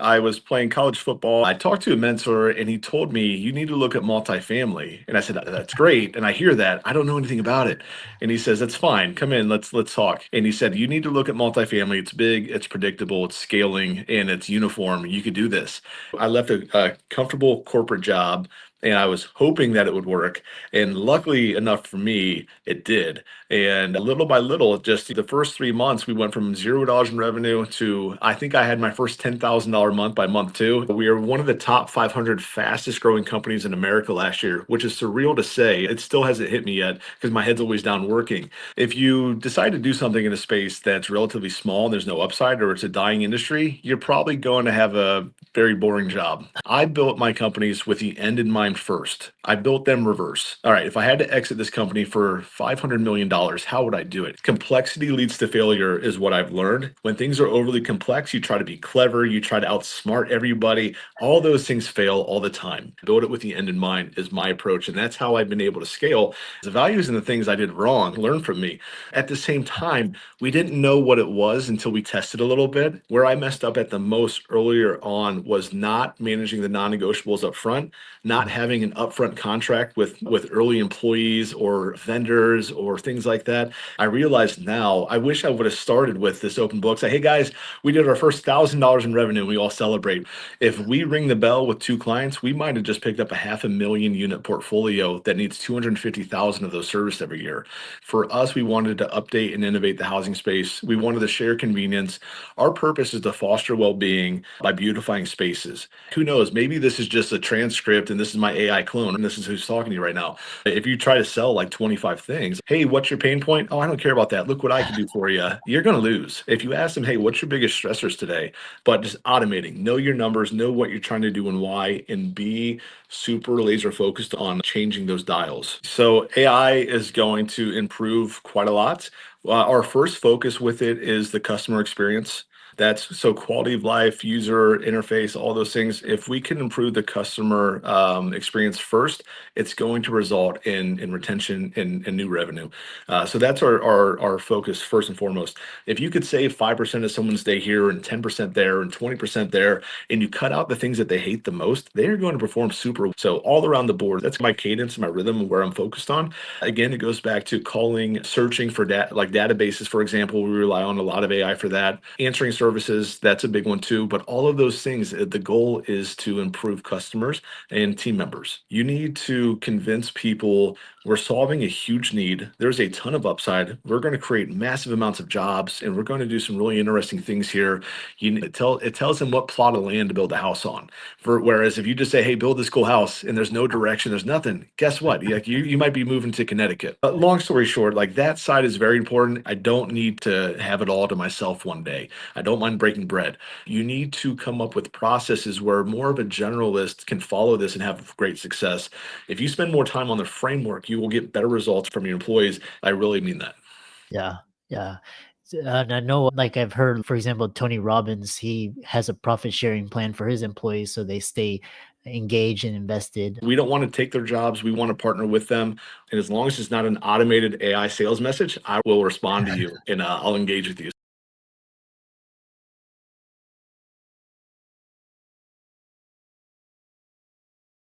I was playing college football. I talked to a mentor and he told me, you need to look at multifamily. And I said, that's great. And I hear that. I don't know anything about it. And he says, that's fine. Come in, let's talk. And he said, you need to look at multifamily. It's big, it's predictable, it's scaling, and it's uniform. You could do this. I left a comfortable corporate job and I was hoping that it would work. And luckily enough for me, it did. And little by little, just the first 3 months, we went from $0 in revenue to I think I had my first $10,000 month by month two. We are one of the top 500 fastest growing companies in America last year, which is surreal to say. It still hasn't hit me yet because my head's always down working. If you decide to do something in a space that's relatively small and there's no upside or it's a dying industry, you're probably going to have a very boring job. I built my companies with the end in mind first. I built them reverse. All right, if I had to exit this company for $500 million, how would I do it? Complexity leads to failure, is what I've learned. When things are overly complex, you try to be clever, you try to outsmart everybody. All those things fail all the time. Build it with the end in mind is my approach. And that's how I've been able to scale. The values and the things I did wrong learn from me. At the same time, we didn't know what it was until we tested a little bit. Where I messed up at the most earlier on was not managing the non-negotiables up front, not having an upfront contract with early employees or vendors or things like that. I realize now, I wish I would have started with this open book. Say, hey guys, we did our first $1,000 in revenue. We all celebrate. If we ring the bell with two clients, we might have just picked up a 500,000 unit portfolio that needs 250,000 of those serviced every year. For us, we wanted to update and innovate the housing space. We wanted to share convenience. Our purpose is to foster well-being by beautifying spaces. Who knows? Maybe this is just a transcript and this is my AI clone and this is who's talking to you right now. If you try to sell like 25 things, hey, what's your pain point? Oh, I don't care about that. Look what I can do for you. You're going to lose. If you ask them, hey, what's your biggest stressors today? But just automating, know your numbers, know what you're trying to do and why, and be super laser focused on changing those dials. So AI is going to improve quite a lot. Our first focus with it is the customer experience. That's so quality of life, user interface, all those things. If we can improve the customer experience first, it's going to result in retention and new revenue. So that's our focus first and foremost. If you could save 5% of someone's day here and 10% there and 20% there, and you cut out the things that they hate the most, they're going to perform super. So all around the board, that's my cadence, my rhythm, where I'm focused on. Again, it goes back to calling, searching for like databases, for example. We rely on a lot of AI for that. Answering services, that's a big one too. But all of those things, the goal is to improve customers and team members. You need to convince people we're solving a huge need. There's a ton of upside. We're going to create massive amounts of jobs, and we're going to do some really interesting things here. It tells them what plot of land to build a house on. Whereas if you just say, "Hey, build this cool house," and there's no direction, there's nothing. Guess what? You might be moving to Connecticut. But long story short, like that side is very important. I don't need to have it all to myself one day. I don't mind breaking bread. You need to come up with processes where more of a generalist can follow this and have great success. If you spend more time on the framework, you will get better results from your employees. I really mean that. Yeah, yeah. And I know, like I've heard, for example, Tony Robbins, he has a profit sharing plan for his employees so they stay engaged and invested. We don't want to take their jobs. We want to partner with them. And as long as it's not an automated AI sales message, I will respond to you and I'll engage with you.